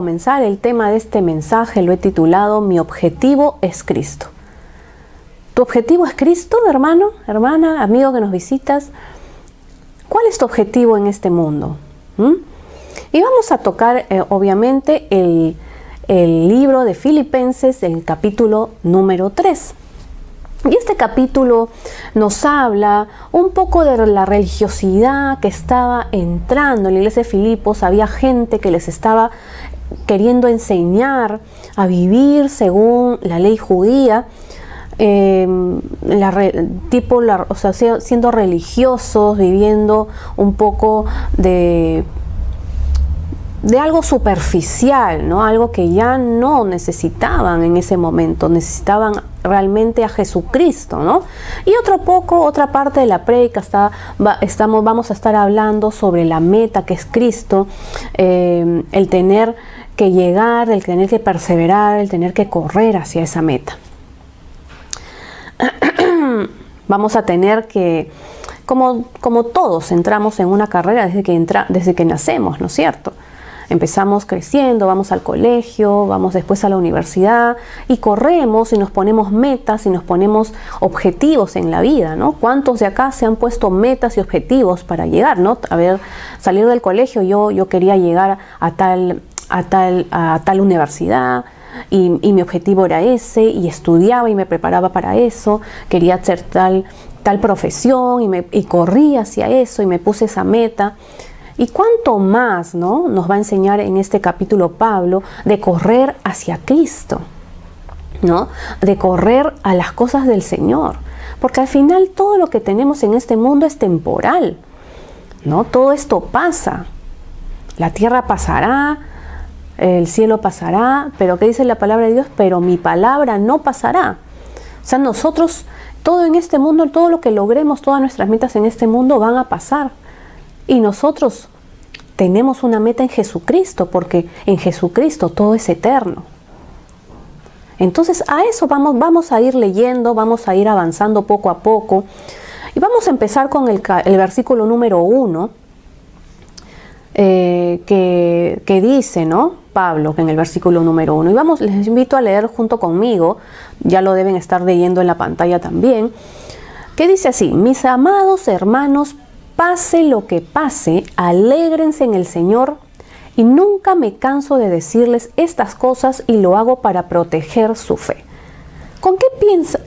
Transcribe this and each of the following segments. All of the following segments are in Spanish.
Comenzar el tema de este mensaje lo he titulado Mi objetivo es Cristo. ¿Tu objetivo es Cristo, hermano, hermana, amigo que nos visitas? ¿Cuál es tu objetivo en este mundo? Y vamos a tocar obviamente el libro de Filipenses, el capítulo número 3. Y este capítulo nos habla un poco de la religiosidad que estaba entrando en la iglesia de Filipos. Había gente que les estaba queriendo enseñar a vivir según la ley judía, siendo religiosos, viviendo un poco de algo superficial, ¿no? Algo que ya no necesitaban en ese momento, necesitaban realmente a Jesucristo, ¿no? Y otra parte de la prédica vamos a estar hablando sobre la meta que es Cristo, el tener que llegar, el tener que perseverar, el tener que correr hacia esa meta. Vamos a tener que, como todos entramos en una carrera desde que nacemos, ¿no es cierto? Empezamos creciendo, vamos al colegio, vamos después a la universidad y corremos y nos ponemos metas y nos ponemos objetivos en la vida, ¿no? ¿Cuántos de acá se han puesto metas y objetivos para llegar, ¿no? A ver, salir del colegio, yo quería llegar a tal universidad y mi objetivo era ese, y estudiaba y me preparaba para eso, quería hacer tal profesión y corrí hacia eso y me puse esa meta. Y cuánto más, ¿no?, nos va a enseñar en este capítulo Pablo de correr hacia Cristo, ¿no? De correr a las cosas del Señor. Porque al final todo lo que tenemos en este mundo es temporal, ¿no? Todo esto pasa. La tierra pasará, el cielo pasará, pero ¿qué dice la palabra de Dios? Pero mi palabra no pasará. O sea, nosotros, todo en este mundo, todo lo que logremos, todas nuestras metas en este mundo van a pasar. Y nosotros tenemos una meta en Jesucristo, porque en Jesucristo todo es eterno. Entonces a eso vamos a ir leyendo, vamos a ir avanzando poco a poco. Y vamos a empezar con el versículo número 1, que dice, ¿no?, Pablo, que en el versículo número 1. Y les invito a leer junto conmigo, ya lo deben estar leyendo en la pantalla también, que dice así: mis amados hermanos, pase lo que pase, alégrense en el Señor, y nunca me canso de decirles estas cosas y lo hago para proteger su fe. ¿Con qué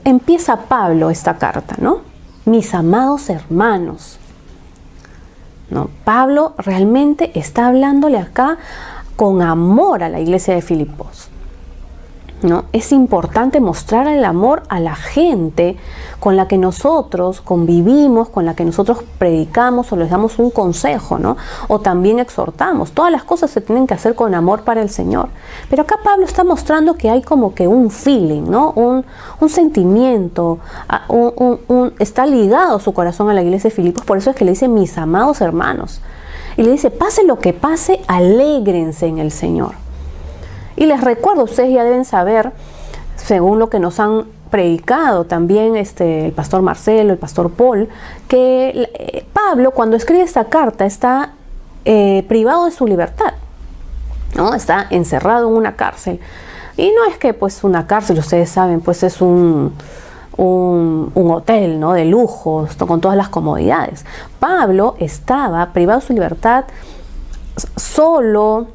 empieza Pablo esta carta, no? Mis amados hermanos. ¿No? Pablo realmente está hablándole acá con amor a la iglesia de Filipos, ¿no? Es importante mostrar el amor a la gente con la que nosotros convivimos, con la que nosotros predicamos o les damos un consejo, ¿no? O también exhortamos. Todas las cosas se tienen que hacer con amor para el Señor. Pero acá Pablo está mostrando que hay como que un feeling, ¿no? Un sentimiento, está ligado su corazón a la iglesia de Filipos. Por eso es que le dice mis amados hermanos. Y le dice, pase lo que pase, alégrense en el Señor. Y les recuerdo, ustedes ya deben saber, según lo que nos han predicado también el pastor Marcelo, el pastor Paul, que Pablo, cuando escribe esta carta, está privado de su libertad, ¿no? Está encerrado en una cárcel. Y no es que pues una cárcel, ustedes saben, pues es un hotel, ¿no?, de lujo, con todas las comodidades. Pablo estaba privado de su libertad, solo,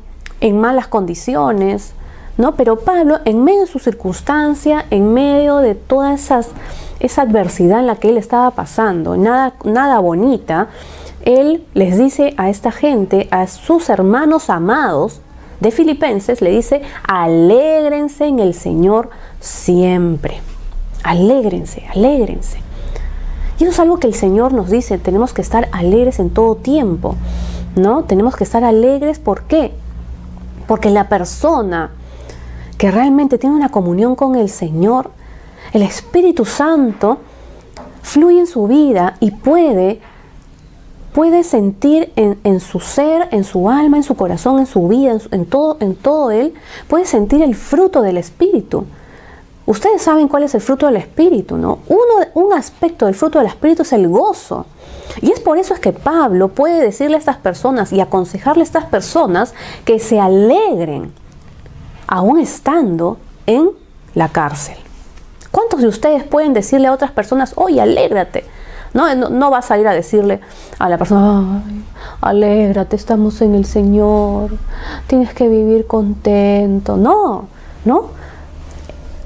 en malas condiciones, ¿no? Pero Pablo, en medio de su circunstancia, en medio de toda esa adversidad en la que él estaba pasando, nada bonita, él les dice a esta gente, a sus hermanos amados de Filipenses, le dice, alégrense en el Señor siempre. Alégrense, alégrense. Y eso es algo que el Señor nos dice, tenemos que estar alegres en todo tiempo, ¿no? Tenemos que estar alegres, ¿por qué? Porque la persona que realmente tiene una comunión con el Señor, el Espíritu Santo fluye en su vida y puede sentir en su ser, en su alma, en su corazón, en su vida, en todo él, puede sentir el fruto del Espíritu. Ustedes saben cuál es el fruto del Espíritu, ¿no? Un aspecto del fruto del Espíritu es el gozo. Y es por eso es que Pablo puede decirle a estas personas y aconsejarle a estas personas que se alegren, aún estando en la cárcel. ¿Cuántos de ustedes pueden decirle a otras personas, oye, alégrate? No vas a ir a decirle a la persona, ay, alégrate, estamos en el Señor, tienes que vivir contento. No.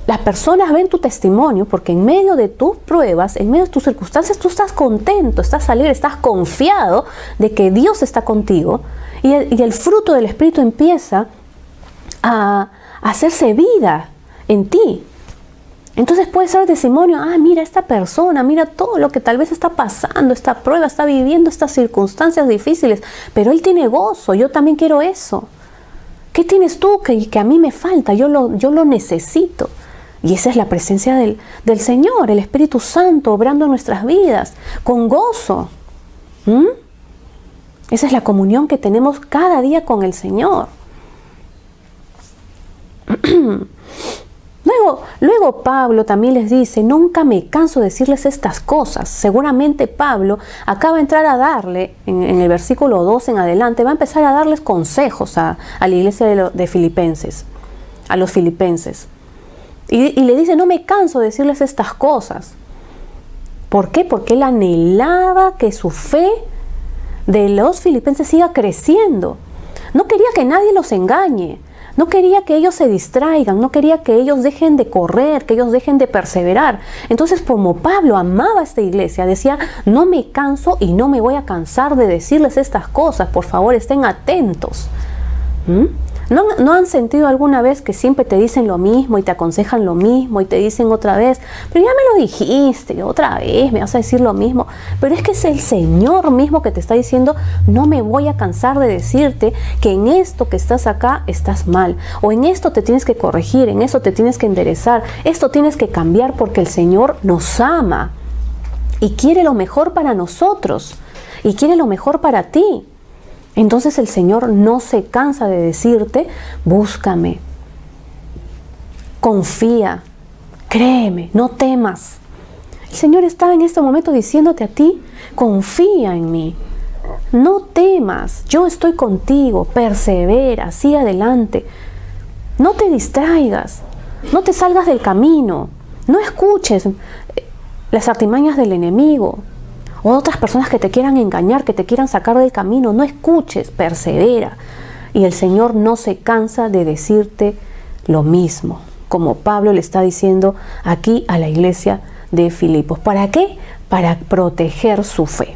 Las personas ven tu testimonio porque en medio de tus pruebas, en medio de tus circunstancias, tú estás contento, estás alegre, estás confiado de que Dios está contigo y el fruto del Espíritu empieza a hacerse vida en ti. Entonces puede ser testimonio, mira esta persona, mira todo lo que tal vez está pasando, esta prueba, está viviendo estas circunstancias difíciles, pero él tiene gozo, yo también quiero eso. ¿Qué tienes tú que a mí me falta? Yo lo necesito. Y esa es la presencia del Señor, el Espíritu Santo obrando en nuestras vidas, con gozo. Esa es la comunión que tenemos cada día con el Señor. Luego Pablo también les dice, nunca me canso de decirles estas cosas. Seguramente Pablo acaba de entrar a darle, en el versículo 2 en adelante, va a empezar a darles consejos a la iglesia de Filipenses, a los filipenses. Y le dice, no me canso de decirles estas cosas. ¿Por qué? Porque él anhelaba que su fe de los filipenses siga creciendo. No quería que nadie los engañe. No quería que ellos se distraigan, no quería que ellos dejen de correr, que ellos dejen de perseverar. Entonces, como Pablo amaba a esta iglesia, decía, no me canso y no me voy a cansar de decirles estas cosas. Por favor, estén atentos. ¿No han sentido alguna vez que siempre te dicen lo mismo y te aconsejan lo mismo y te dicen otra vez, pero ya me lo dijiste, otra vez me vas a decir lo mismo? Pero es que es el Señor mismo que te está diciendo, no me voy a cansar de decirte que en esto que estás acá estás mal, o en esto te tienes que corregir, en esto te tienes que enderezar, esto tienes que cambiar porque el Señor nos ama y quiere lo mejor para nosotros y quiere lo mejor para ti. Entonces el Señor no se cansa de decirte, búscame, confía, créeme, no temas. El Señor está en este momento diciéndote a ti, confía en mí, no temas, yo estoy contigo, persevera, sigue adelante. No te distraigas, no te salgas del camino, no escuches las artimañas del enemigo. O otras personas que te quieran engañar, que te quieran sacar del camino. No escuches, persevera. Y el Señor no se cansa de decirte lo mismo, como Pablo le está diciendo aquí a la iglesia de Filipos. ¿Para qué? Para proteger su fe.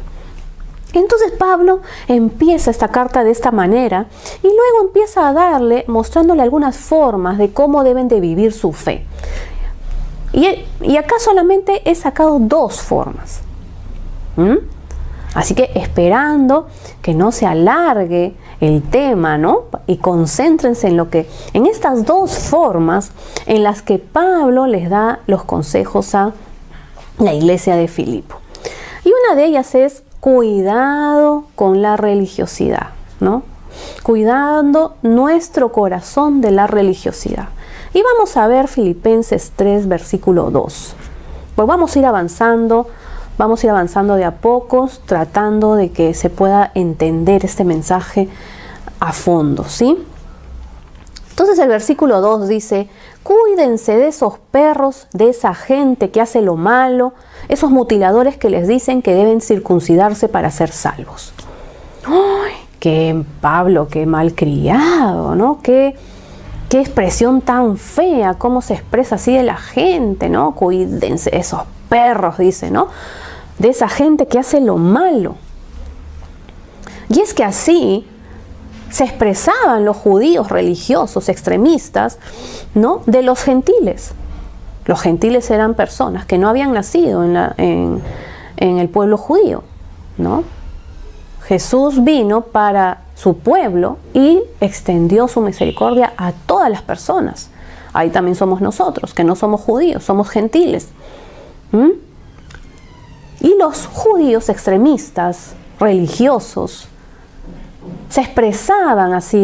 Entonces Pablo empieza esta carta de esta manera y luego empieza a mostrándole algunas formas de cómo deben de vivir su fe. Y acá solamente he sacado 2 formas. Así que esperando que no se alargue el tema, ¿no? Y concéntrense en estas 2 formas en las que Pablo les da los consejos a la iglesia de Filipo. Y una de ellas es cuidado con la religiosidad, ¿no? Cuidando nuestro corazón de la religiosidad. Y vamos a ver Filipenses 3, versículo 2. Pues vamos a ir avanzando de a pocos, tratando de que se pueda entender este mensaje a fondo, ¿sí? Entonces el versículo 2 dice, cuídense de esos perros, de esa gente que hace lo malo, esos mutiladores que les dicen que deben circuncidarse para ser salvos. ¡Ay! ¡Qué Pablo, qué malcriado!, ¿no? Qué expresión tan fea, cómo se expresa así de la gente, ¿no? Cuídense de esos perros, dice, ¿no? De esa gente que hace lo malo. Y es que así se expresaban los judíos religiosos extremistas, ¿no? De los gentiles. Los gentiles eran personas que no habían nacido en el pueblo judío, ¿no? Jesús vino para su pueblo y extendió su misericordia a todas las personas. Ahí también somos nosotros, que no somos judíos, somos gentiles. Y los judíos extremistas, religiosos, se expresaban así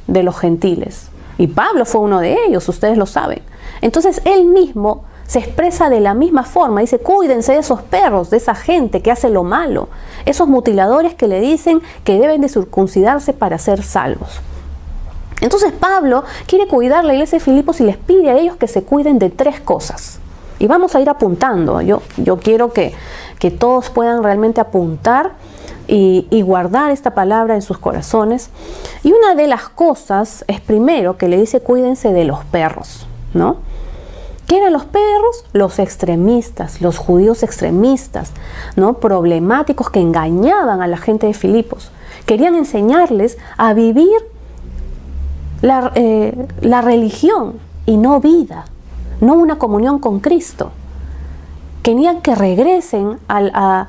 de los gentiles. Y Pablo fue uno de ellos, ustedes lo saben. Entonces él mismo se expresa de la misma forma. Dice, cuídense de esos perros, de esa gente que hace lo malo. Esos mutiladores que le dicen que deben de circuncidarse para ser salvos. Entonces Pablo quiere cuidar la iglesia de Filipos y les pide a ellos que se cuiden de 3 cosas. Y vamos a ir apuntando. Yo quiero que todos puedan realmente apuntar y guardar esta palabra en sus corazones. Y una de las cosas es primero que le dice cuídense de los perros, ¿no? ¿Qué eran los perros? Los extremistas, los judíos extremistas, ¿no? Problemáticos que engañaban a la gente de Filipos. Querían enseñarles a vivir la religión y no vida, no una comunión con Cristo. Querían que regresen a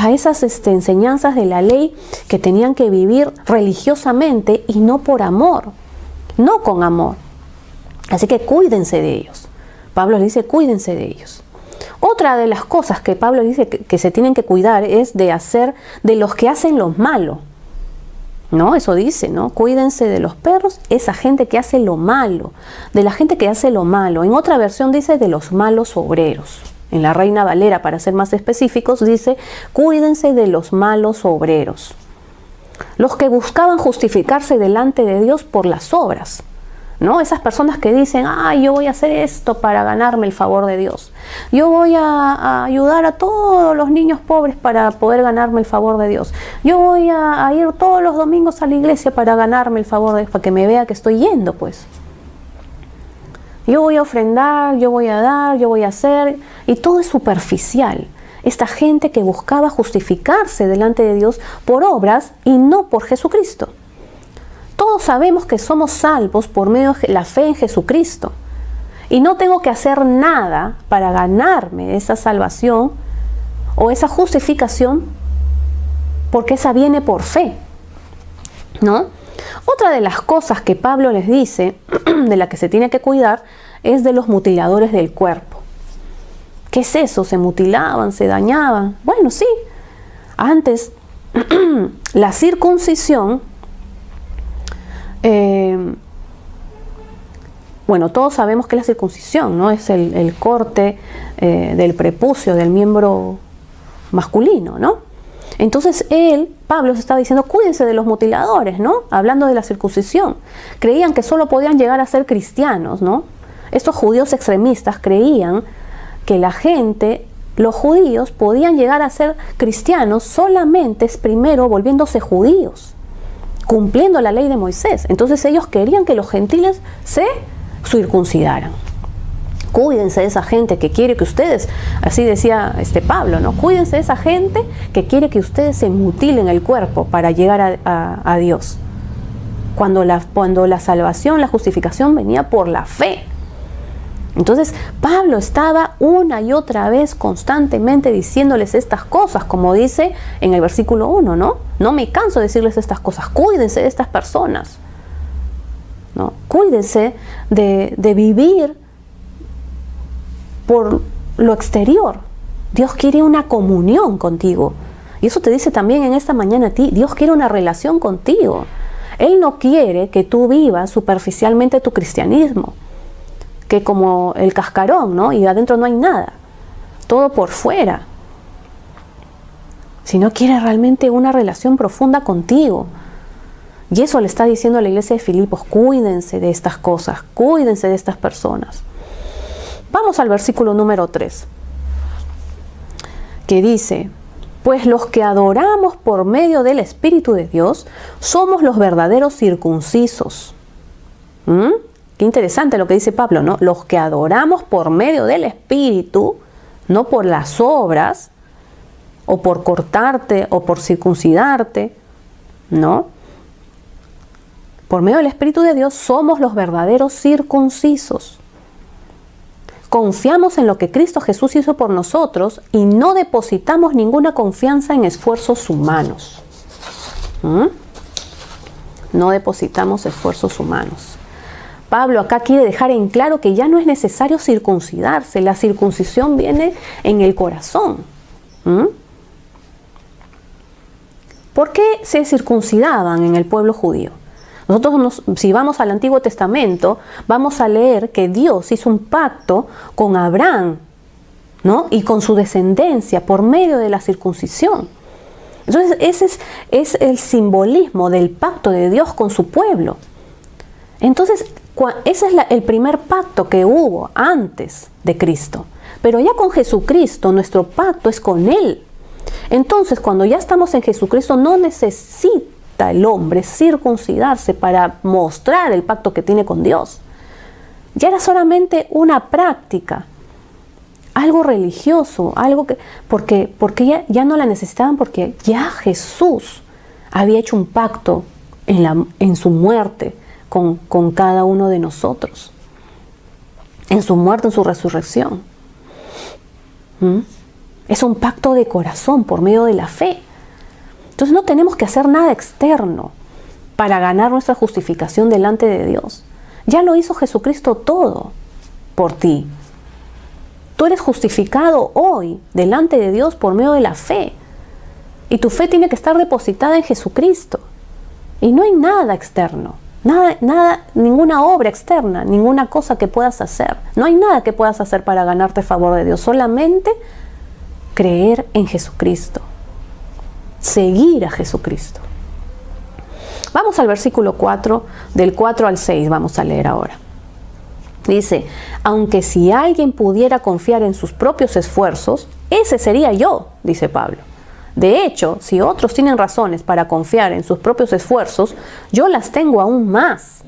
esas enseñanzas de la ley, que tenían que vivir religiosamente y no por amor, no con amor. Así que cuídense de ellos. Pablo les dice cuídense de ellos. Otra de las cosas que Pablo dice que se tienen que cuidar es de los que hacen lo malo. ¿No? Eso dice, ¿no? Cuídense de los perros, esa gente que hace lo malo, de la gente que hace lo malo. En otra versión dice de los malos obreros. En la Reina Valera, para ser más específicos, dice cuídense de los malos obreros. Los que buscaban justificarse delante de Dios por las obras, ¿no? Esas personas que dicen, yo voy a hacer esto para ganarme el favor de Dios. Yo voy a ayudar a todos los niños pobres para poder ganarme el favor de Dios. Yo voy a ir todos los domingos a la iglesia para ganarme el favor de Dios, para que me vea que estoy yendo, pues. Yo voy a ofrendar, yo voy a dar, yo voy a hacer, y todo es superficial. Esta gente que buscaba justificarse delante de Dios por obras y no por Jesucristo. Todos sabemos que somos salvos por medio de la fe en Jesucristo. Y no tengo que hacer nada para ganarme esa salvación o esa justificación, porque esa viene por fe, ¿no? Otra de las cosas que Pablo les dice, de la que se tiene que cuidar, es de los mutiladores del cuerpo. ¿Qué es eso? ¿Se mutilaban? ¿Se dañaban? Bueno, sí. Antes, la circuncisión, bueno, todos sabemos que la circuncisión, ¿no? Es el corte del prepucio, del miembro masculino, ¿no? Entonces Pablo se estaba diciendo, cuídense de los mutiladores, ¿no? Hablando de la circuncisión. Creían que solo podían llegar a ser cristianos, ¿no? Estos judíos extremistas creían que la gente, los judíos, podían llegar a ser cristianos solamente primero volviéndose judíos, cumpliendo la ley de Moisés. Entonces ellos querían que los gentiles se circuncidaran. Cuídense de esa gente que quiere que ustedes, así decía Pablo, ¿no? Cuídense de esa gente que quiere que ustedes se mutilen el cuerpo para llegar a Dios. Cuando la salvación, la justificación venía por la fe. Entonces Pablo estaba una y otra vez constantemente diciéndoles estas cosas, como dice en el versículo 1, ¿no? No me canso de decirles estas cosas, cuídense de estas personas, ¿no? Cuídense de vivir por lo exterior. Dios quiere una comunión contigo. Y eso te dice también en esta mañana a ti, Dios quiere una relación contigo. Él no quiere que tú vivas superficialmente tu cristianismo, que como el cascarón, ¿no? Y adentro no hay nada, todo por fuera. Sino quiere realmente una relación profunda contigo. Y eso le está diciendo a la iglesia de Filipos, cuídense de estas cosas, cuídense de estas personas. Vamos al versículo número 3, que dice, pues los que adoramos por medio del Espíritu de Dios, somos los verdaderos circuncisos. Qué interesante lo que dice Pablo, ¿no? Los que adoramos por medio del Espíritu, no por las obras, o por cortarte, o por circuncidarte, ¿no? Por medio del Espíritu de Dios somos los verdaderos circuncisos. Confiamos en lo que Cristo Jesús hizo por nosotros y no depositamos ninguna confianza en esfuerzos humanos. No depositamos esfuerzos humanos. Pablo acá quiere dejar en claro que ya no es necesario circuncidarse. La circuncisión viene en el corazón. ¿Por qué se circuncidaban en el pueblo judío? Nosotros, si vamos al Antiguo Testamento, vamos a leer que Dios hizo un pacto con Abraham, ¿no? Y con su descendencia por medio de la circuncisión. Entonces, ese es el simbolismo del pacto de Dios con su pueblo. Entonces, ese es el primer pacto que hubo antes de Cristo. Pero ya con Jesucristo, nuestro pacto es con Él. Entonces, cuando ya estamos en Jesucristo, no necesita el hombre circuncidarse para mostrar el pacto que tiene con Dios. Ya era solamente una práctica, algo religioso, algo que porque ya no la necesitaban, porque ya Jesús había hecho un pacto en su muerte con cada uno de nosotros. En su muerte, en su resurrección. Es un pacto de corazón por medio de la fe. Entonces no tenemos que hacer nada externo para ganar nuestra justificación delante de Dios. Ya lo hizo Jesucristo todo por ti. Tú eres justificado hoy delante de Dios por medio de la fe. Y tu fe tiene que estar depositada en Jesucristo. Y no hay nada externo. Nada, ninguna obra externa, ninguna cosa que puedas hacer. No hay nada que puedas hacer para ganarte el favor de Dios. Solamente creer en Jesucristo. Seguir a Jesucristo. Vamos al versículo 4, del 4 al 6, vamos a leer ahora. Dice, aunque si alguien pudiera confiar en sus propios esfuerzos, ese sería yo, dice Pablo. De hecho, si otros tienen razones para confiar en sus propios esfuerzos, yo las tengo aún más.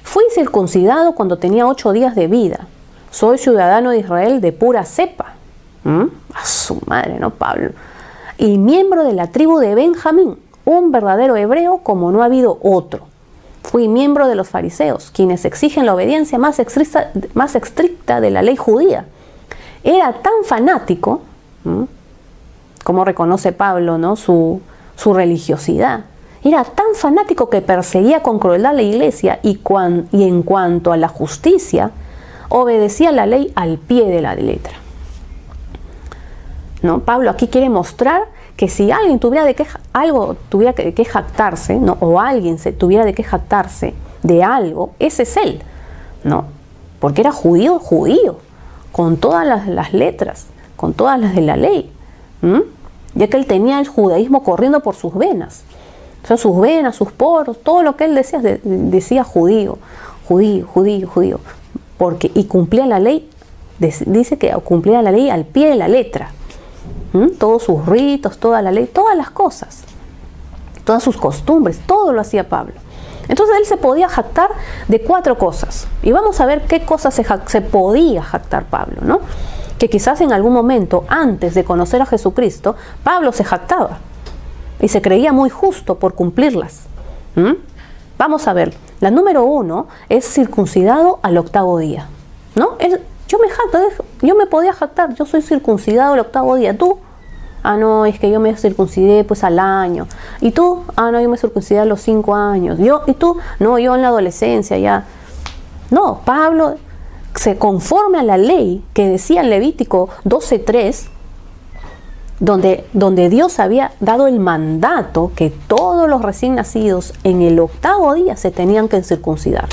Fui circuncidado cuando tenía 8 días de vida. Soy ciudadano de Israel de pura cepa. A su madre, ¿no, Pablo? Y miembro de la tribu de Benjamín, un verdadero hebreo como no ha habido otro. Fui miembro de los fariseos, quienes exigen la obediencia más estricta de la ley judía. Era tan fanático, como reconoce Pablo, ¿no? su religiosidad. Era tan fanático que perseguía con crueldad la iglesia y en cuanto a la justicia, obedecía la ley al pie de la letra. ¿No? Pablo aquí quiere mostrar que si alguien tuviera que jactarse, ¿no? O alguien tuviera de qué jactarse de algo, ese es él, ¿no? Porque era judío, con todas las letras, con todas las de la ley, ya que él tenía el judaísmo corriendo por sus venas. O sea, sus venas, sus poros, todo lo que él decía judío, y cumplía la ley, dice que cumplía la ley al pie de la letra. Todos sus ritos, toda la ley, todas las cosas, todas sus costumbres, todo lo hacía Pablo. Entonces él se podía jactar de 4 cosas. Y vamos a ver qué cosas se podía jactar Pablo, ¿no? Que quizás en algún momento, antes de conocer a Jesucristo, Pablo se jactaba y se creía muy justo por cumplirlas. Vamos a ver. La número 1 es circuncidado al 8º día, ¿no? Yo me podía jactar, yo soy circuncidado al 8º día. ¿Tú? No, es que yo me circuncidé pues al año. ¿Y tú? No, yo me circuncidé a los 5 años. ¿Y tú? No, yo en la adolescencia ya. No, Pablo se conforme a la ley que decía en Levítico 12:3, donde Dios había dado el mandato que todos los recién nacidos en el 8º día se tenían que circuncidar.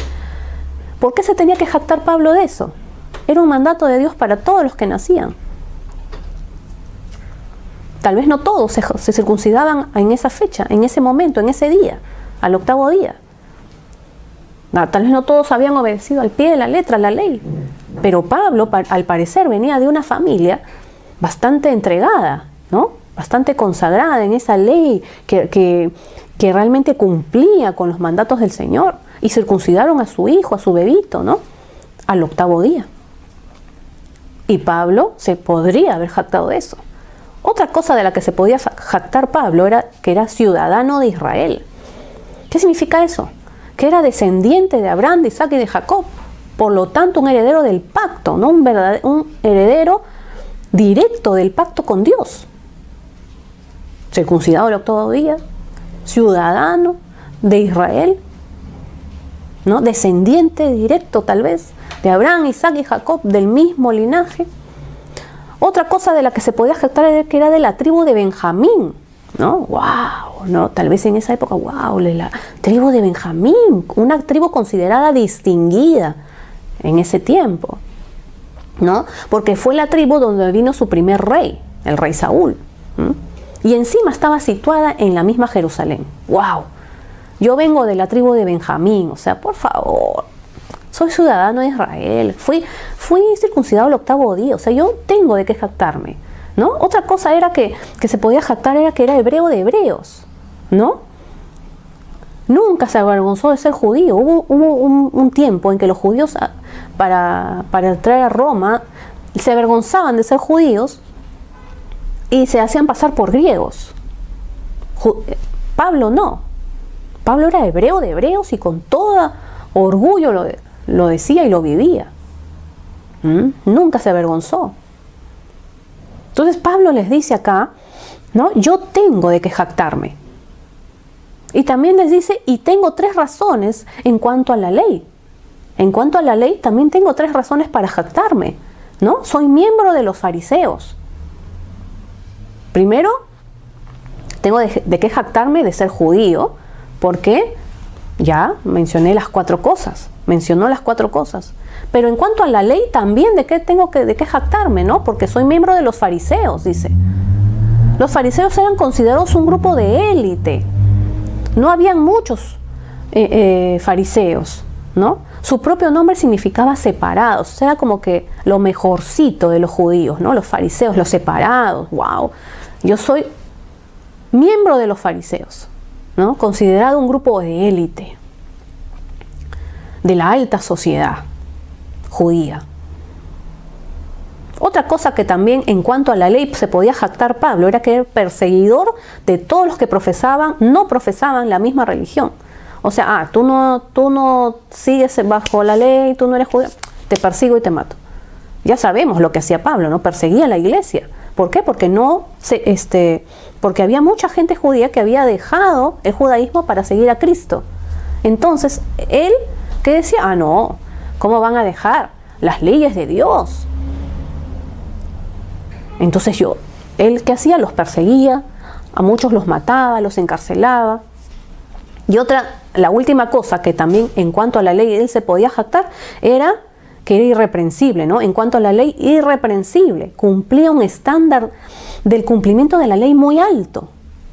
¿Por qué se tenía que jactar Pablo de eso? Era un mandato de Dios para todos los que nacían. Tal vez no todos se circuncidaban en esa fecha, en ese momento, en ese día, al 8º día. Tal vez no todos habían obedecido al pie de la letra la ley. Pero Pablo, al parecer, venía de una familia bastante entregada, ¿no? Bastante consagrada en esa ley, que realmente cumplía con los mandatos del Señor. Y circuncidaron a su hijo, a su bebito, ¿no? Al 8º día. Y Pablo se podría haber jactado de eso. Otra cosa de la que se podía jactar Pablo era que era ciudadano de Israel. ¿Qué significa eso? Que era descendiente de Abraham, de Isaac y de Jacob. Por lo tanto, un heredero del pacto, ¿no? Un heredero directo del pacto con Dios. Circuncidado el 8º día, ciudadano de Israel, ¿no? Descendiente directo tal vez de Abraham, Isaac y Jacob, del mismo linaje. Otra cosa de la que se podía jactar era que era de la tribu de Benjamín, ¿no? ¡Wow! ¿No? Tal vez en esa época, ¡wow! La tribu de Benjamín, una tribu considerada distinguida en ese tiempo, ¿no? Porque fue la tribu donde vino su primer rey, el rey Saúl. Y encima estaba situada en la misma Jerusalén. ¡Wow! Yo vengo de la tribu de Benjamín, o sea, por favor, soy ciudadano de Israel, fui circuncidado el 8º día, o sea, yo tengo de qué jactarme, ¿no? Otra cosa era que se podía jactar, era que era hebreo de hebreos, ¿no? Nunca se avergonzó de ser judío. Hubo un tiempo en que los judíos, para entrar a Roma, se avergonzaban de ser judíos y se hacían pasar por griegos. Pablo no. Pablo era hebreo de hebreos y con todo orgullo lo decía y lo vivía. Nunca se avergonzó. Entonces Pablo les dice acá, ¿no? Yo tengo de qué jactarme. Y también les dice, y tengo 3 razones en cuanto a la ley. En cuanto a la ley, también tengo 3 razones para jactarme, ¿no? Soy miembro de los fariseos. Primero, tengo de qué jactarme de ser judío, porque ya mencionó las 4 cosas. Pero en cuanto a la ley, también de qué jactarme, ¿no? Porque soy miembro de los fariseos, dice. Los fariseos eran considerados un grupo de élite. No habían muchos fariseos, ¿no? Su propio nombre significaba separados, era como que lo mejorcito de los judíos, ¿no? Los fariseos, los separados, wow. Yo soy miembro de los fariseos, ¿no? Considerado un grupo de élite, de la alta sociedad judía. Otra cosa que también en cuanto a la ley se podía jactar Pablo era que era perseguidor de todos los que no profesaban la misma religión. O sea, tú no sigues bajo la ley, tú no eres judío, te persigo y te mato. Ya sabemos lo que hacía Pablo, ¿no? Perseguía a la iglesia. ¿Por qué? Porque había mucha gente judía que había dejado el judaísmo para seguir a Cristo. Entonces, él, ¿qué decía? No, ¿cómo van a dejar las leyes de Dios? Entonces él, ¿qué hacía? Los perseguía, a muchos los mataba, los encarcelaba. Y la última cosa que también en cuanto a la ley él se podía jactar era que era irreprensible, ¿no? En cuanto a la ley, irreprensible. Cumplía un estándar del cumplimiento de la ley muy alto.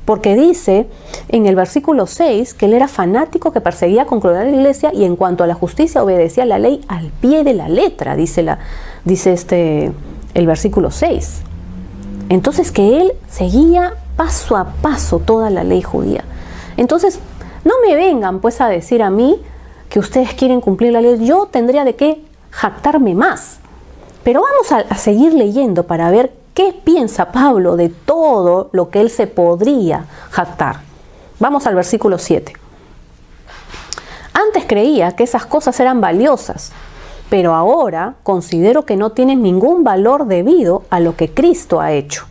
Porque dice en el versículo 6 que él era fanático, que perseguía con crueldad a la iglesia y en cuanto a la justicia obedecía la ley al pie de la letra, dice el versículo 6. Entonces que él seguía paso a paso toda la ley judía. Entonces no me vengan pues a decir a mí que ustedes quieren cumplir la ley. Yo tendría de qué jactarme más. Pero vamos a seguir leyendo para ver qué piensa Pablo de todo lo que él se podría jactar. Vamos al versículo 7. Antes creía que esas cosas eran valiosas, pero ahora considero que no tienen ningún valor debido a lo que Cristo ha hecho.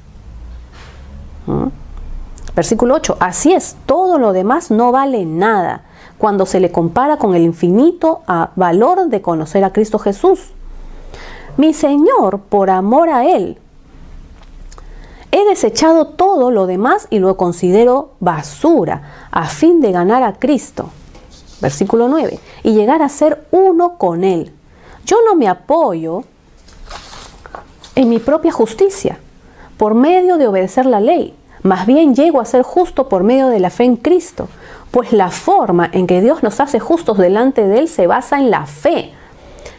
Versículo 8. Así es, todo lo demás no vale nada cuando se le compara con el infinito valor de conocer a Cristo Jesús. Mi Señor, por amor a Él, he desechado todo lo demás y lo considero basura a fin de ganar a Cristo. Versículo 9. Y llegar a ser uno con Él. Yo no me apoyo en mi propia justicia por medio de obedecer la ley. Más bien llego a ser justo por medio de la fe en Cristo. Pues la forma en que Dios nos hace justos delante de Él se basa en la fe.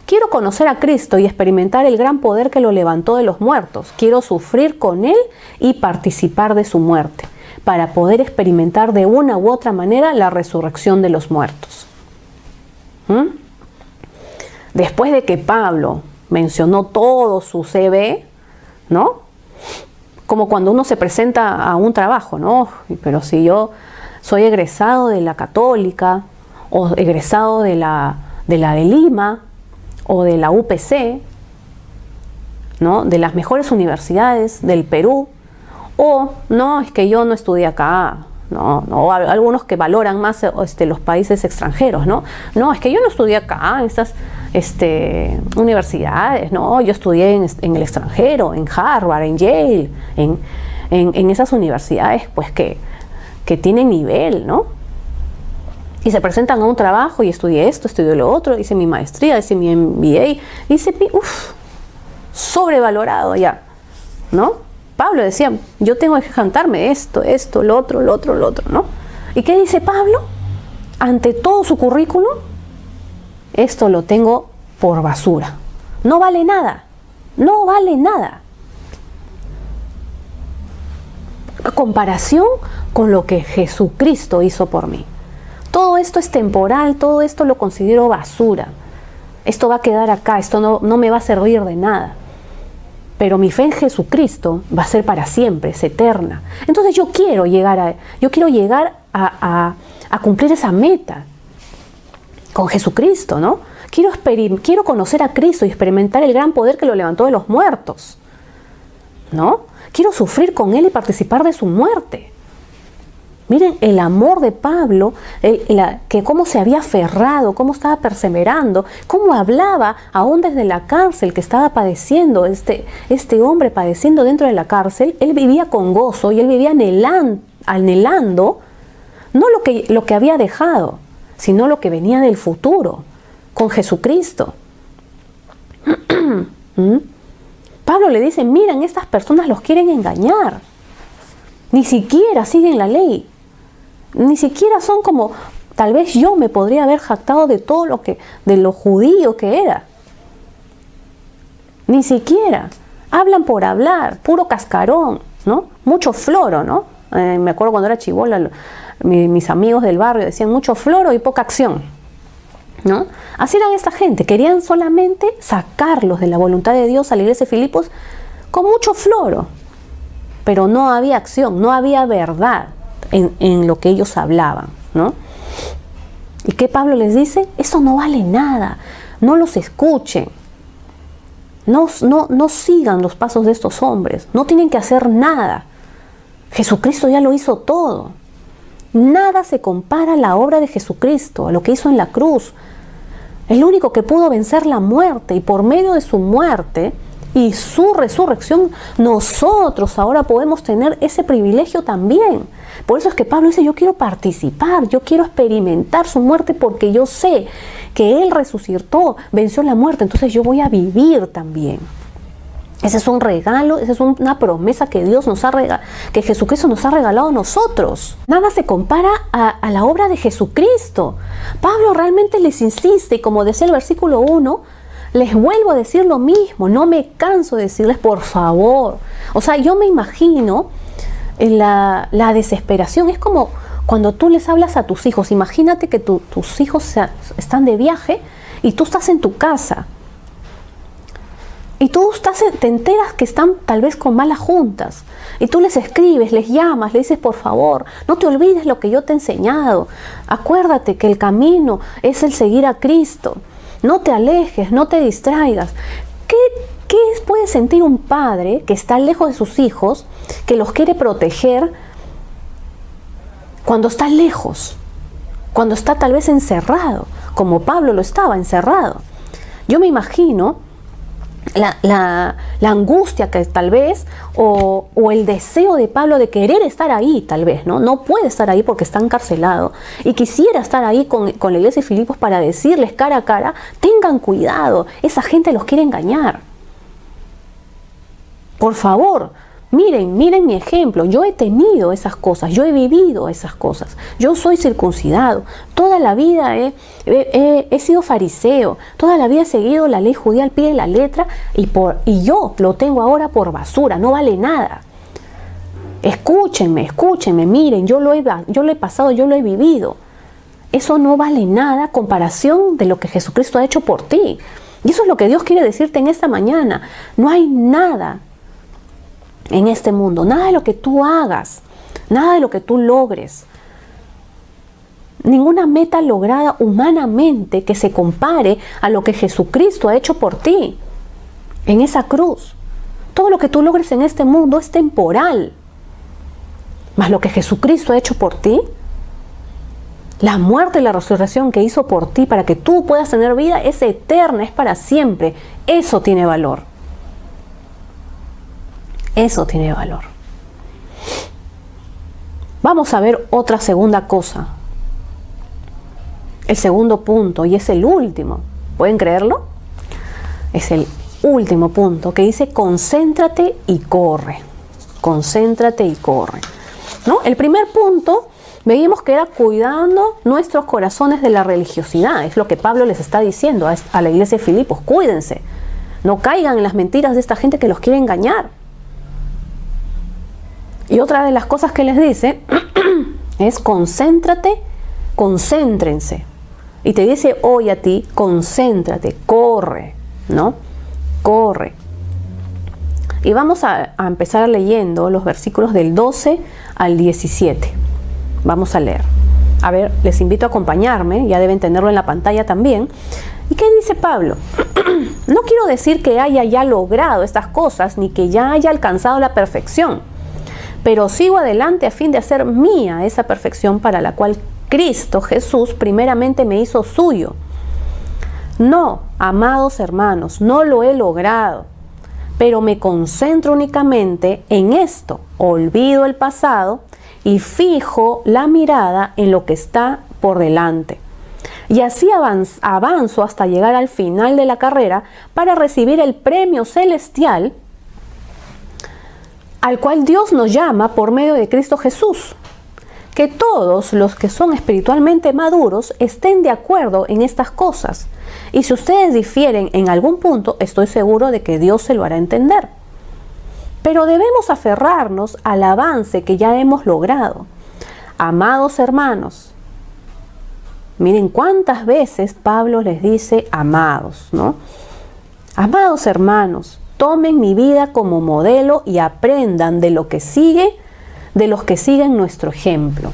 Quiero conocer a Cristo y experimentar el gran poder que lo levantó de los muertos. Quiero sufrir con Él y participar de su muerte, para poder experimentar de una u otra manera la resurrección de los muertos. Después de que Pablo mencionó todo su CV, ¿no? Como cuando uno se presenta a un trabajo, ¿no? Pero si yo soy egresado de la Católica, o egresado de la de Lima, o de la UPC, ¿no? De las mejores universidades del Perú, o no, es que yo no estudié acá, no, algunos que valoran más los países extranjeros, ¿no? No, es que yo no estudié acá, en estas universidades, no, yo estudié en el extranjero, en Harvard, en Yale, en esas universidades pues que tienen nivel, ¿no? Y se presentan a un trabajo y estudié esto, estudié lo otro, hice mi maestría, hice mi MBA, hice sobrevalorado ya, ¿no? Pablo decía, yo tengo que cantarme esto, lo otro, ¿no? ¿Y qué dice Pablo? ante todo su currículum, esto lo tengo por basura. No vale nada. No vale nada. A comparación con lo que Jesucristo hizo por mí. Todo esto es temporal, todo esto lo considero basura. Esto va a quedar acá, esto no me va a servir de nada. Pero mi fe en Jesucristo va a ser para siempre, es eterna. Entonces yo quiero llegar a cumplir esa meta con Jesucristo, ¿no? Quiero conocer a Cristo y experimentar el gran poder que lo levantó de los muertos, ¿no? Quiero sufrir con Él y participar de su muerte. Miren el amor de Pablo, que cómo se había aferrado, cómo estaba perseverando, cómo hablaba aún desde la cárcel que estaba padeciendo, este hombre padeciendo dentro de la cárcel. Él vivía con gozo y él vivía anhelando no lo que había dejado, sino lo que venía del futuro, con Jesucristo. Pablo le dice, miren, estas personas los quieren engañar. Ni siquiera siguen la ley. Ni siquiera son como, tal vez yo me podría haber jactado de todo de lo judío que era. Ni siquiera. Hablan por hablar, puro cascarón, ¿no? Mucho floro, ¿no? Me acuerdo cuando era chibola, mis amigos del barrio decían mucho floro y poca acción, ¿no? Así eran esta gente, querían solamente sacarlos de la voluntad de Dios a la iglesia de Filipos con mucho floro, pero no había acción, no había verdad en lo que ellos hablaban, ¿no? ¿Y qué Pablo les dice? Eso no vale nada, no los escuchen, no sigan los pasos de estos hombres, no tienen que hacer nada. Jesucristo ya lo hizo todo. Nada se compara a la obra de Jesucristo, a lo que hizo en la cruz. El único que pudo vencer la muerte, y por medio de su muerte y su resurrección, nosotros ahora podemos tener ese privilegio también. Por eso es que Pablo dice, yo quiero participar, yo quiero experimentar su muerte porque yo sé que Él resucitó, venció la muerte, entonces yo voy a vivir también. Ese es un regalo, esa es una promesa que que Jesucristo nos ha regalado a nosotros. Nada se compara a la obra de Jesucristo. Pablo realmente les insiste, y como decía el versículo 1, les vuelvo a decir lo mismo, no me canso de decirles por favor. O sea, yo me imagino la desesperación, es como cuando tú les hablas a tus hijos. Imagínate que tus hijos están de viaje y tú estás en tu casa. Y tú te enteras que están tal vez con malas juntas. Y tú les escribes, les llamas, le dices, por favor, no te olvides lo que yo te he enseñado. Acuérdate que el camino es el seguir a Cristo. No te alejes, no te distraigas. ¿Qué puede sentir un padre que está lejos de sus hijos, que los quiere proteger cuando está lejos? Cuando está tal vez encerrado, como Pablo lo estaba, encerrado. Yo me imagino la angustia que tal vez, o el deseo de Pablo de querer estar ahí tal vez, no puede estar ahí porque está encarcelado y quisiera estar ahí con la iglesia de Filipos para decirles cara a cara, tengan cuidado, esa gente los quiere engañar, por favor. Miren mi ejemplo, yo he tenido esas cosas, yo he vivido esas cosas, yo soy circuncidado, toda la vida he sido fariseo, toda la vida he seguido la ley judía al pie de la letra y yo lo tengo ahora por basura, no vale nada. Escúchenme, miren, yo lo he pasado, yo lo he vivido. Eso no vale nada a comparación de lo que Jesucristo ha hecho por ti. Y eso es lo que Dios quiere decirte en esta mañana. No hay nada en este mundo, nada de lo que tú hagas, nada de lo que tú logres, ninguna meta lograda humanamente que se compare a lo que Jesucristo ha hecho por ti en esa cruz. Todo lo que tú logres en este mundo es temporal, mas lo que Jesucristo ha hecho por ti, la muerte y la resurrección que hizo por ti para que tú puedas tener vida, es eterna, es para siempre. Eso tiene valor. Eso tiene valor. Vamos a ver otra segunda cosa. El segundo punto, y es el último. ¿Pueden creerlo? Es el último punto que dice concéntrate y corre. Concéntrate y corre, ¿no? El primer punto Veíamos que era cuidando nuestros corazones de la religiosidad. Es lo que Pablo les está diciendo a la iglesia de Filipos. Cuídense. No caigan en las mentiras de esta gente que los quiere engañar. Y otra de las cosas que les dice es concéntrate, concéntrense. Y te dice hoy a ti, concéntrate, corre, ¿no? Corre. Y vamos a empezar leyendo los versículos del 12 al 17. Vamos a leer. A ver, les invito a acompañarme, ya deben tenerlo en la pantalla también. ¿Y qué dice Pablo? No quiero decir que haya ya logrado estas cosas, ni que ya haya alcanzado la perfección, pero sigo adelante a fin de hacer mía esa perfección para la cual Cristo Jesús primeramente me hizo suyo. No, amados hermanos, no lo he logrado, pero me concentro únicamente en esto, olvido el pasado y fijo la mirada en lo que está por delante. Y así avanzo hasta llegar al final de la carrera para recibir el premio celestial al cual Dios nos llama por medio de Cristo Jesús. Que todos los que son espiritualmente maduros estén de acuerdo en estas cosas. Y si ustedes difieren en algún punto, estoy seguro de que Dios se lo hará entender. Pero debemos aferrarnos al avance que ya hemos logrado. Amados hermanos, miren cuántas veces Pablo les dice amados, ¿no? Amados hermanos, tomen mi vida como modelo y aprendan de lo que sigue, de los que siguen nuestro ejemplo.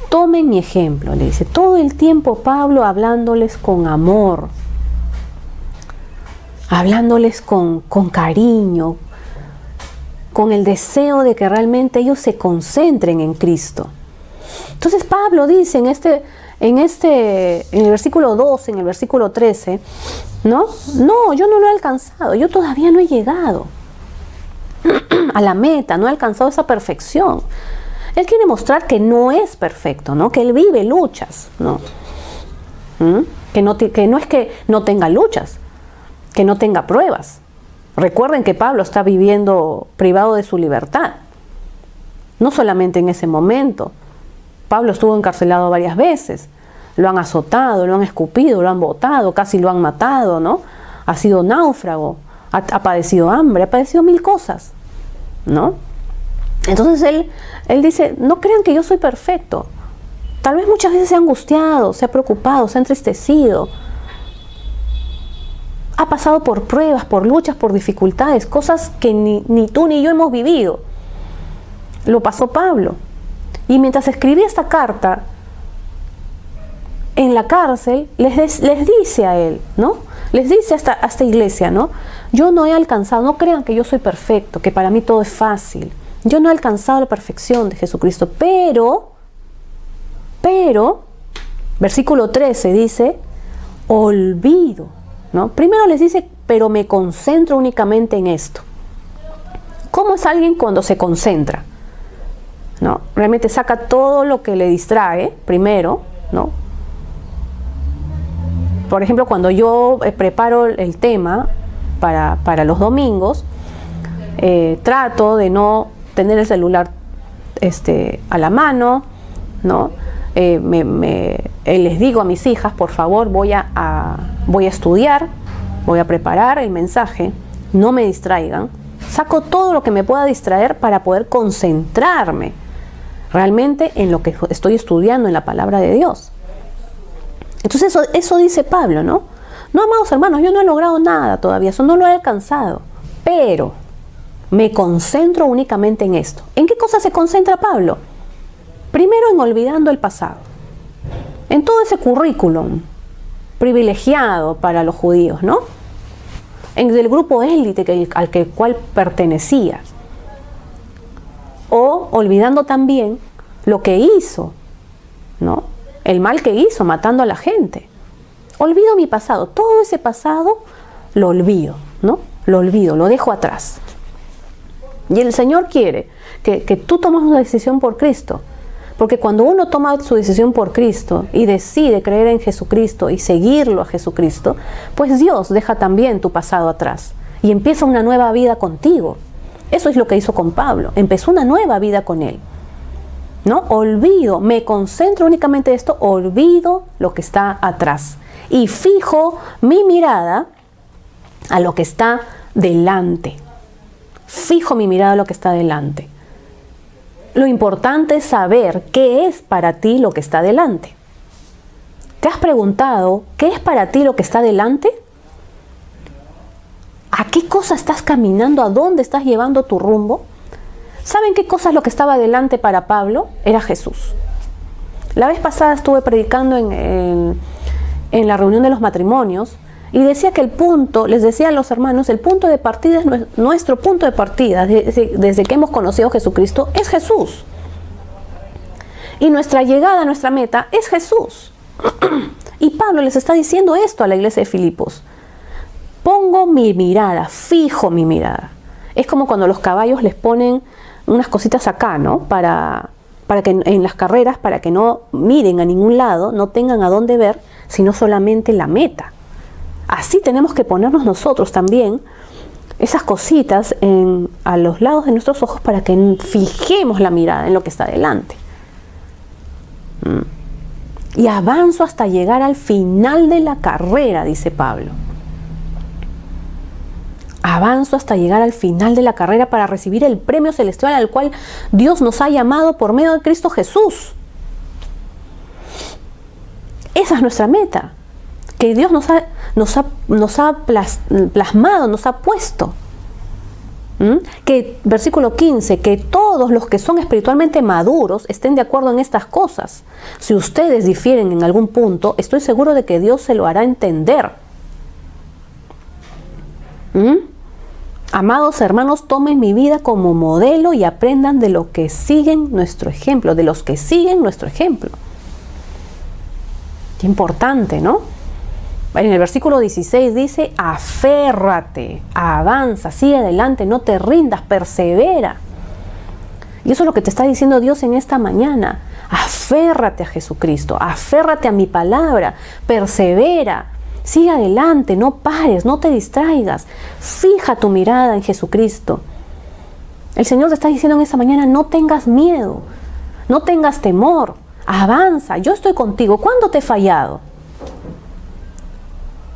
Tomen mi ejemplo, le dice. Todo el tiempo Pablo hablándoles con amor, hablándoles con cariño, con el deseo de que realmente ellos se concentren en Cristo. Entonces Pablo dice en el versículo 12, en el versículo 13, ¿no? No, yo no lo he alcanzado, yo todavía no he llegado a la meta, no he alcanzado esa perfección. Él quiere mostrar que no es perfecto, ¿no? Que él vive luchas, ¿no? Que no es que no tenga luchas, que no tenga pruebas. Recuerden que Pablo está viviendo privado de su libertad. No solamente en ese momento. Pablo estuvo encarcelado varias veces. Lo han azotado, lo han escupido, lo han botado, casi lo han matado, ¿no? Ha sido náufrago, ha padecido hambre, ha padecido mil cosas, ¿no? Entonces él dice, no crean que yo soy perfecto. Tal vez muchas veces se ha angustiado, se ha preocupado, se ha entristecido. Ha pasado por pruebas, por luchas, por dificultades, cosas que ni tú ni yo hemos vivido. Lo pasó Pablo. Y mientras escribía esta carta, en la cárcel, les dice a él, ¿no? Les dice a esta iglesia, ¿no? Yo no he alcanzado, no crean que yo soy perfecto, que para mí todo es fácil. Yo no he alcanzado la perfección de Jesucristo, pero, versículo 13 dice, olvido, ¿no? Primero les dice, pero me concentro únicamente en esto. ¿Cómo es alguien cuando se concentra? ¿No? Realmente saca todo lo que le distrae, primero, ¿no? Por ejemplo, cuando yo preparo el tema para los domingos, trato de no tener el celular a la mano, ¿no? Les digo a mis hijas, por favor, voy a estudiar, voy a preparar el mensaje, no me distraigan. Saco todo lo que me pueda distraer para poder concentrarme realmente en lo que estoy estudiando, en la palabra de Dios. Entonces eso dice Pablo, ¿no? No, amados hermanos, yo no he logrado nada todavía, eso no lo he alcanzado, pero me concentro únicamente en esto. ¿En qué cosa se concentra Pablo? Primero en olvidando el pasado, en todo ese currículum privilegiado para los judíos, ¿no? En el grupo élite al cual pertenecía. O olvidando también lo que hizo, ¿no? El mal que hizo matando a la gente. Olvido mi pasado, todo ese pasado lo olvido, ¿no? Lo olvido, lo dejo atrás. Y el Señor quiere que tú tomes una decisión por Cristo. Porque cuando uno toma su decisión por Cristo y decide creer en Jesucristo y seguirlo a Jesucristo, pues Dios deja también tu pasado atrás y empieza una nueva vida contigo. Eso es lo que hizo con Pablo, empezó una nueva vida con él. ¿no? Olvido, me concentro únicamente en esto, olvido lo que está atrás y fijo mi mirada a lo que está delante. Fijo mi mirada a lo que está delante. Lo importante es saber qué es para ti lo que está delante. ¿Te has preguntado qué es para ti lo que está delante? ¿A qué cosa estás caminando? ¿A dónde estás llevando tu rumbo? ¿Saben qué cosa es lo que estaba delante para Pablo? Era Jesús. La vez pasada estuve predicando en la reunión de los matrimonios y decía que les decía a los hermanos, el punto de partida es nuestro punto de partida, desde que hemos conocido a Jesucristo, es Jesús. Y nuestra llegada, nuestra meta, es Jesús. Y Pablo les está diciendo esto a la iglesia de Filipos. Pongo mi mirada, fijo mi mirada. Es como cuando los caballos les ponen unas cositas acá, ¿no? Para que en las carreras, para que no miren a ningún lado, no tengan a dónde ver, sino solamente la meta. Así tenemos que ponernos nosotros también esas cositas a los lados de nuestros ojos para que fijemos la mirada en lo que está delante. Y avanzo hasta llegar al final de la carrera, dice Pablo. Avanzo hasta llegar al final de la carrera para recibir el premio celestial al cual Dios nos ha llamado por medio de Cristo Jesús. Esa es nuestra meta, que Dios nos ha plasmado, nos ha puesto. Que, versículo 15, que todos los que son espiritualmente maduros estén de acuerdo en estas cosas. Si ustedes difieren en algún punto, estoy seguro de que Dios se lo hará entender. Amados hermanos, tomen mi vida como modelo y aprendan de los que siguen nuestro ejemplo, Qué importante, ¿no? En el versículo 16 dice, aférrate, avanza, sigue adelante, no te rindas, persevera. Y eso es lo que te está diciendo Dios en esta mañana. Aférrate a Jesucristo, aférrate a mi palabra, persevera, sigue adelante, no pares, no te distraigas, fija tu mirada en Jesucristo. El Señor te está diciendo en esta mañana, no tengas miedo, no tengas temor, avanza, yo estoy contigo. ¿Cuándo te he fallado?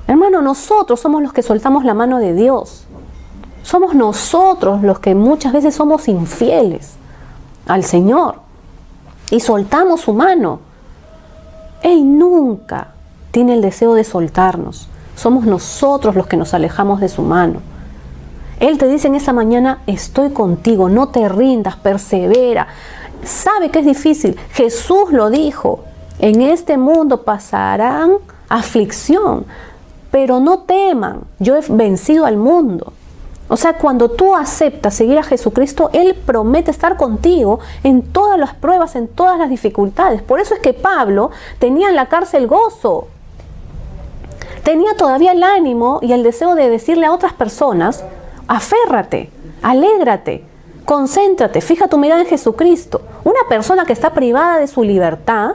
Hermano, nosotros somos los que soltamos la mano de Dios. Somos nosotros los que muchas veces somos infieles al Señor y soltamos su mano. Él nunca tiene el deseo de soltarnos. Somos nosotros los que nos alejamos de su mano. Él te dice en esa mañana, estoy contigo, no te rindas, persevera. Sabe que es difícil. Jesús lo dijo, en este mundo pasarán aflicción, pero no teman, yo he vencido al mundo. O sea, cuando tú aceptas seguir a Jesucristo, Él promete estar contigo en todas las pruebas, en todas las dificultades. Por eso es que Pablo tenía en la cárcel gozo. Tenía todavía el ánimo y el deseo de decirle a otras personas, aférrate, alégrate, concéntrate, fija tu mirada en Jesucristo. Una persona que está privada de su libertad,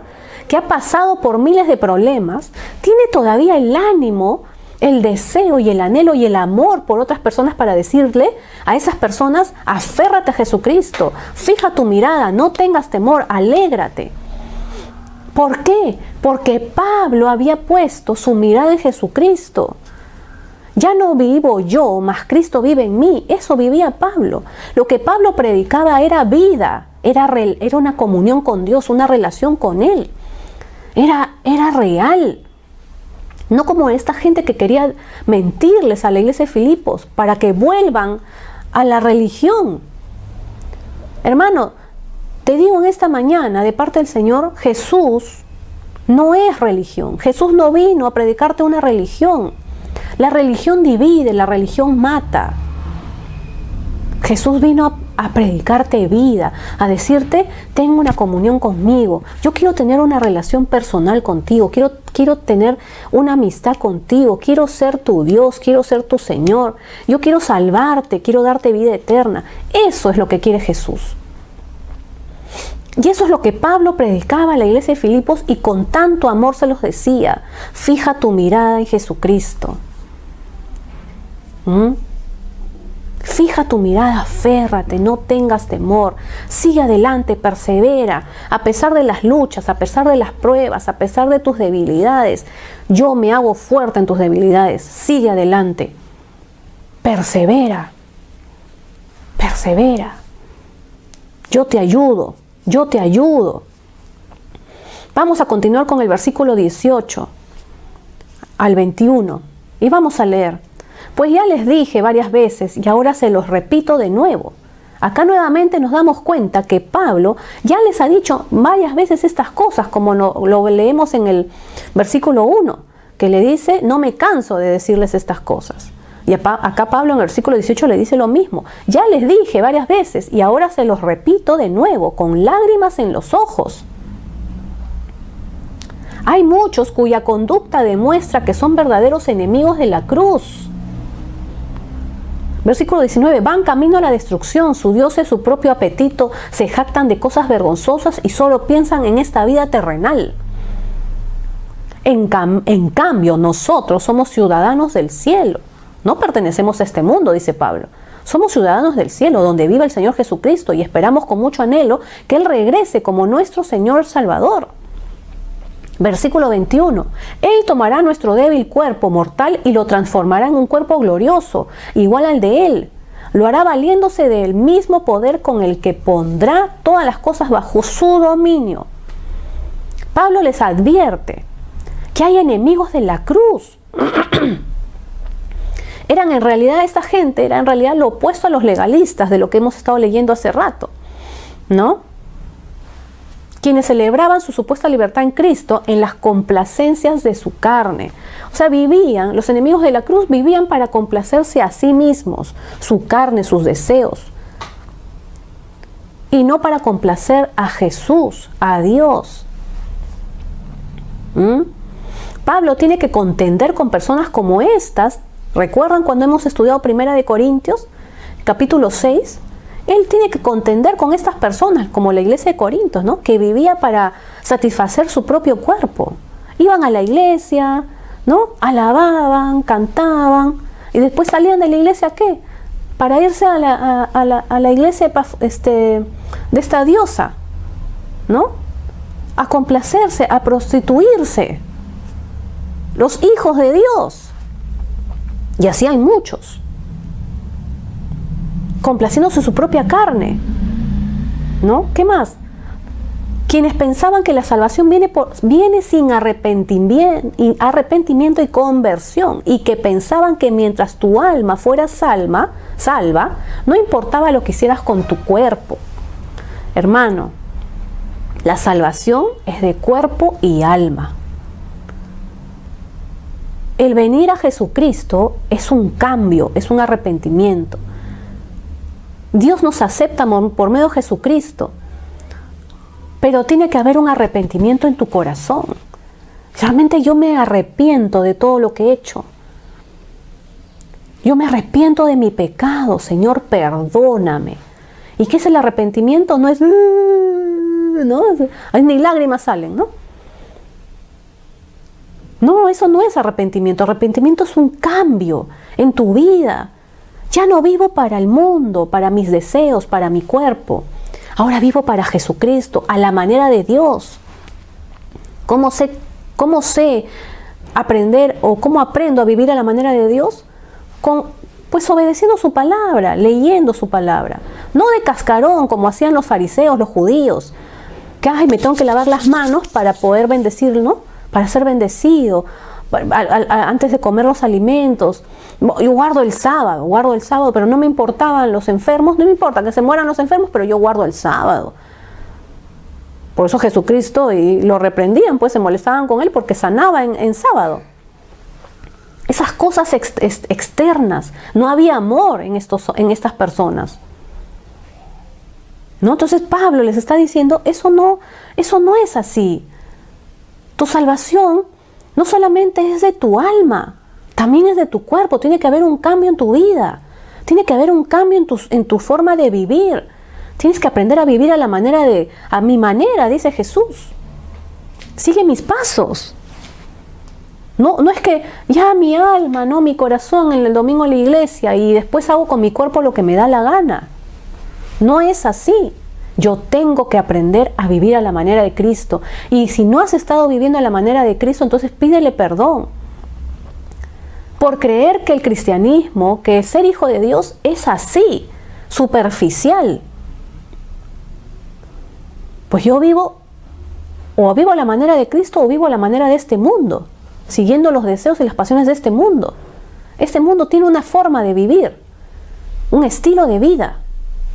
que ha pasado por miles de problemas, tiene todavía el ánimo, el deseo y el anhelo y el amor por otras personas para decirle a esas personas, aférrate a Jesucristo, fija tu mirada, no tengas temor, alégrate. ¿Por qué? Porque Pablo había puesto su mirada en Jesucristo. Ya no vivo yo, mas Cristo vive en mí. Eso vivía Pablo. Lo que Pablo predicaba era vida, era una comunión con Dios, una relación con Él. Era real. No como esta gente que quería mentirles a la iglesia de Filipos para que vuelvan a la religión. Hermano, te digo en esta mañana de parte del Señor, Jesús no es religión. Jesús no vino a predicarte una religión. La religión divide, la religión mata. Jesús vino a predicarte vida, a decirte, ten una comunión conmigo. Yo quiero tener una relación personal contigo, quiero tener una amistad contigo, quiero ser tu Dios, quiero ser tu Señor. Yo quiero salvarte, quiero darte vida eterna. Eso es lo que quiere Jesús. Y eso es lo que Pablo predicaba a la iglesia de Filipos y con tanto amor se los decía. Fija tu mirada en Jesucristo. Fija tu mirada, aférrate, no tengas temor. Sigue adelante, persevera. A pesar de las luchas, a pesar de las pruebas, a pesar de tus debilidades, yo me hago fuerte en tus debilidades. Sigue adelante. Persevera. Persevera. Yo te ayudo. Yo te ayudo. Vamos a continuar con el versículo 18 al 21 y vamos a leer. Pues ya les dije varias veces y ahora se los repito de nuevo. Acá nuevamente nos damos cuenta que Pablo ya les ha dicho varias veces estas cosas, como lo leemos en el versículo 1, que le dice, no me canso de decirles estas cosas. Y acá Pablo en el versículo 18 le dice lo mismo. Ya les dije varias veces y ahora se los repito de nuevo, con lágrimas en los ojos. Hay muchos cuya conducta demuestra que son verdaderos enemigos de la cruz. Versículo 19, van camino a la destrucción, su Dios es su propio apetito, se jactan de cosas vergonzosas y solo piensan en esta vida terrenal. En cambio, nosotros somos ciudadanos del cielo, no pertenecemos a este mundo, dice Pablo. Somos ciudadanos del cielo, donde vive el Señor Jesucristo y esperamos con mucho anhelo que Él regrese como nuestro Señor Salvador. Versículo 21. Él tomará nuestro débil cuerpo mortal y lo transformará en un cuerpo glorioso, igual al de Él. Lo hará valiéndose del mismo poder con el que pondrá todas las cosas bajo su dominio. Pablo les advierte que hay enemigos de la cruz. Esta gente era en realidad lo opuesto a los legalistas de lo que hemos estado leyendo hace rato, ¿no? Quienes celebraban su supuesta libertad en Cristo en las complacencias de su carne. O sea, los enemigos de la cruz vivían para complacerse a sí mismos, su carne, sus deseos. Y no para complacer a Jesús, a Dios. Pablo tiene que contender con personas como estas. ¿Recuerdan cuando hemos estudiado 1 Corintios, capítulo 6? Él tiene que contender con estas personas, como la iglesia de Corinto, ¿no? Que vivía para satisfacer su propio cuerpo. Iban a la iglesia, ¿no? Alababan, cantaban, y después salían de la iglesia, ¿qué? Para irse a la iglesia de esta diosa, ¿no? A complacerse, a prostituirse. Los hijos de Dios. Y así hay muchos. Complaciéndose su propia carne, ¿no? ¿Qué más? Quienes pensaban que la salvación viene sin arrepentimiento y conversión, y que pensaban que mientras tu alma fuera salva, no importaba lo que hicieras con tu cuerpo. Hermano, la salvación es de cuerpo y alma. El venir a Jesucristo es un cambio, es un arrepentimiento. Dios nos acepta por medio de Jesucristo, pero tiene que haber un arrepentimiento en tu corazón. Realmente yo me arrepiento de todo lo que he hecho. Yo me arrepiento de mi pecado, Señor, perdóname. ¿Y qué es el arrepentimiento? No es, ¿no? Ni lágrimas salen, ¿no? No, eso no es arrepentimiento. Arrepentimiento es un cambio en tu vida. Ya no vivo para el mundo, para mis deseos, para mi cuerpo. Ahora vivo para Jesucristo, a la manera de Dios. ¿Cómo sé aprender o cómo aprendo a vivir a la manera de Dios? Pues obedeciendo su palabra, leyendo su palabra. No de cascarón, como hacían los fariseos, los judíos. Que me tengo que lavar las manos para poder bendecir, ¿no? Para ser bendecido. Antes de comer los alimentos. Yo guardo el sábado, pero no me importaban los enfermos, no me importa que se mueran los enfermos, pero yo guardo el sábado. Por eso Jesucristo, y lo reprendían, pues se molestaban con él porque sanaba en sábado. Esas cosas externas, no había amor en estas personas. ¿No? Entonces Pablo les está diciendo, eso no es así. Tu salvación no solamente es de tu alma, también es de tu cuerpo. Tiene que haber un cambio en tu vida. Tiene que haber un cambio en tu forma de vivir. Tienes que aprender a vivir a mi manera, dice Jesús. Sigue mis pasos. No es que ya mi alma, no, mi corazón en el domingo en la iglesia y después hago con mi cuerpo lo que me da la gana. No es así. Yo tengo que aprender a vivir a la manera de Cristo. Y si no has estado viviendo a la manera de Cristo, entonces pídele perdón. Por creer que el cristianismo, que ser hijo de Dios es así, superficial. Pues yo vivo a la manera de Cristo o vivo a la manera de este mundo, siguiendo los deseos y las pasiones de este mundo. Este mundo tiene una forma de vivir, un estilo de vida,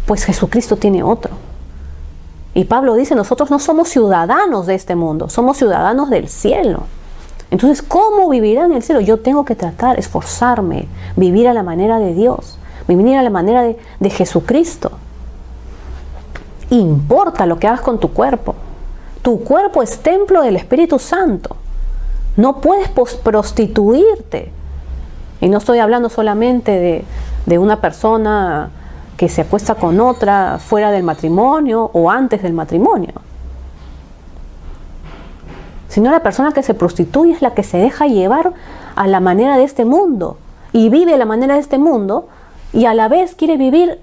pues Jesucristo tiene otro. Y Pablo dice, nosotros no somos ciudadanos de este mundo, somos ciudadanos del cielo. Entonces, ¿cómo vivirá en el cielo? Yo tengo que tratar, esforzarme, vivir a la manera de Dios, vivir a la manera de Jesucristo. Importa lo que hagas con tu cuerpo. Tu cuerpo es templo del Espíritu Santo. No puedes prostituirte. Y no estoy hablando solamente de una persona que se acuesta con otra fuera del matrimonio o antes del matrimonio. Sino la persona que se prostituye es la que se deja llevar a la manera de este mundo y vive a la manera de este mundo y a la vez quiere vivir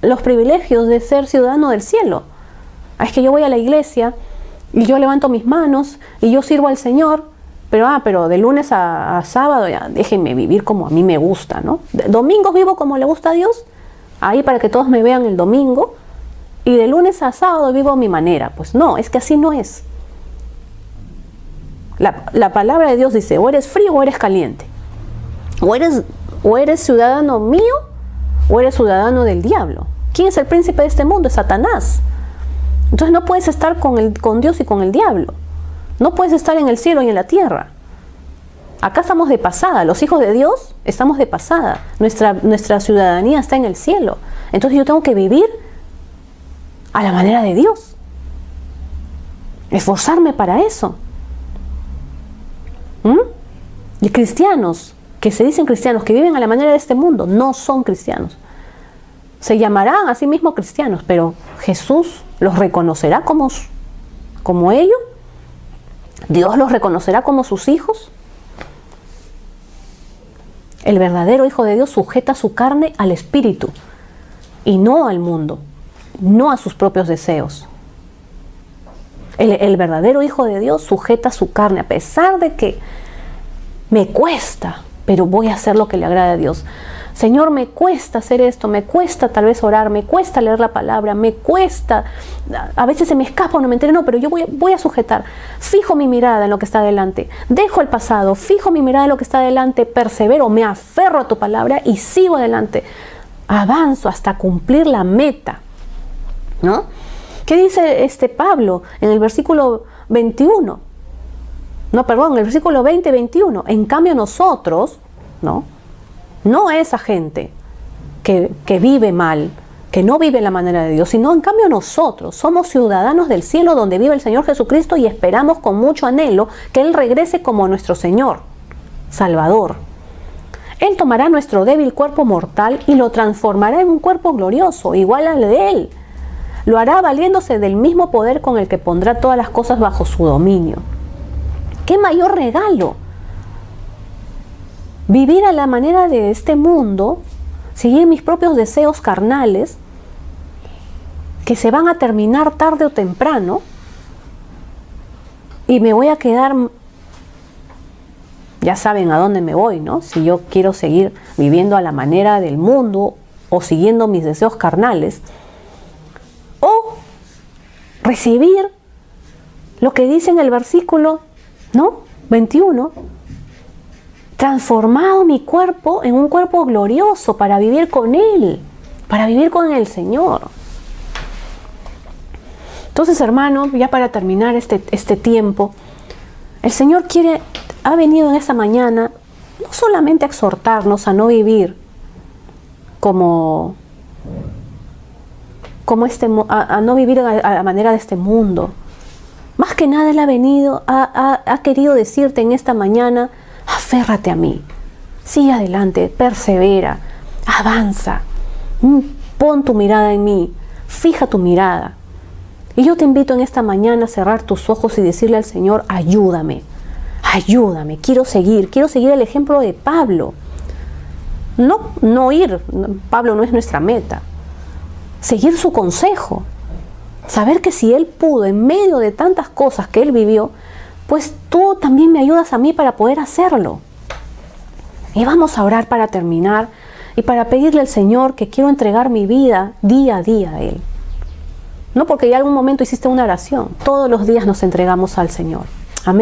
los privilegios de ser ciudadano del cielo. Es que yo voy a la iglesia y yo levanto mis manos y yo sirvo al Señor, pero de lunes a sábado ya déjenme vivir como a mí me gusta, ¿no? Domingos vivo como le gusta a Dios, ahí para que todos me vean el domingo, y de lunes a sábado vivo a mi manera. Pues no, es que así no es. La palabra de Dios dice, o eres frío o eres caliente. O eres ciudadano mío o eres ciudadano del diablo. ¿Quién es el príncipe de este mundo? Es Satanás. Entonces no puedes estar con Dios y con el diablo. No puedes estar en el cielo y en la tierra. Acá estamos de pasada. Los hijos de Dios estamos de pasada. Nuestra ciudadanía está en el cielo. Entonces yo tengo que vivir a la manera de Dios. Esforzarme para eso. Y cristianos, que se dicen cristianos, que viven a la manera de este mundo, no son cristianos. Se llamarán a sí mismos cristianos, pero Jesús los reconocerá como ellos. Dios los reconocerá como sus hijos. El verdadero Hijo de Dios sujeta su carne al Espíritu y no al mundo, no a sus propios deseos. El verdadero Hijo de Dios sujeta su carne, a pesar de que me cuesta, pero voy a hacer lo que le agrada a Dios. Señor, me cuesta hacer esto, me cuesta tal vez orar, me cuesta leer la palabra, me cuesta, a veces se me escapa o no me entero, no, pero yo voy a sujetar. Fijo mi mirada en lo que está adelante, dejo el pasado, fijo mi mirada en lo que está adelante, persevero, me aferro a tu palabra y sigo adelante. Avanzo hasta cumplir la meta, ¿no? ¿Qué dice Pablo en el versículo 21? No, perdón, en el versículo 20-21. En cambio nosotros, no esa gente que vive mal, que no vive en la manera de Dios, sino en cambio nosotros somos ciudadanos del cielo donde vive el Señor Jesucristo y esperamos con mucho anhelo que Él regrese como nuestro Señor, Salvador. Él tomará nuestro débil cuerpo mortal y lo transformará en un cuerpo glorioso, igual al de Él. Lo hará valiéndose del mismo poder con el que pondrá todas las cosas bajo su dominio. ¿Qué mayor regalo? Vivir a la manera de este mundo, seguir mis propios deseos carnales, que se van a terminar tarde o temprano, y me voy a quedar, ya saben a dónde me voy, ¿no? Si yo quiero seguir viviendo a la manera del mundo o siguiendo mis deseos carnales, o recibir lo que dice en el versículo 21, transformado mi cuerpo en un cuerpo glorioso para vivir con Él, para vivir con el Señor. Entonces, hermano, ya para terminar este tiempo, el Señor ha venido en esta mañana no solamente a exhortarnos a no vivir a no vivir a la manera de este mundo. Más que nada Él ha querido decirte en esta mañana, aférrate a mí, sigue adelante, persevera, avanza, pon tu mirada en mí, fija tu mirada. Y yo te invito en esta mañana a cerrar tus ojos y decirle al Señor, ayúdame ayúdame, quiero seguir el ejemplo de Pablo. No ir, Pablo no es nuestra meta. Seguir su consejo. Saber que si él pudo, en medio de tantas cosas que él vivió, pues tú también me ayudas a mí para poder hacerlo. Y vamos a orar para terminar y para pedirle al Señor que quiero entregar mi vida día a día a Él. No porque ya algún momento hiciste una oración, todos los días nos entregamos al Señor. Amén.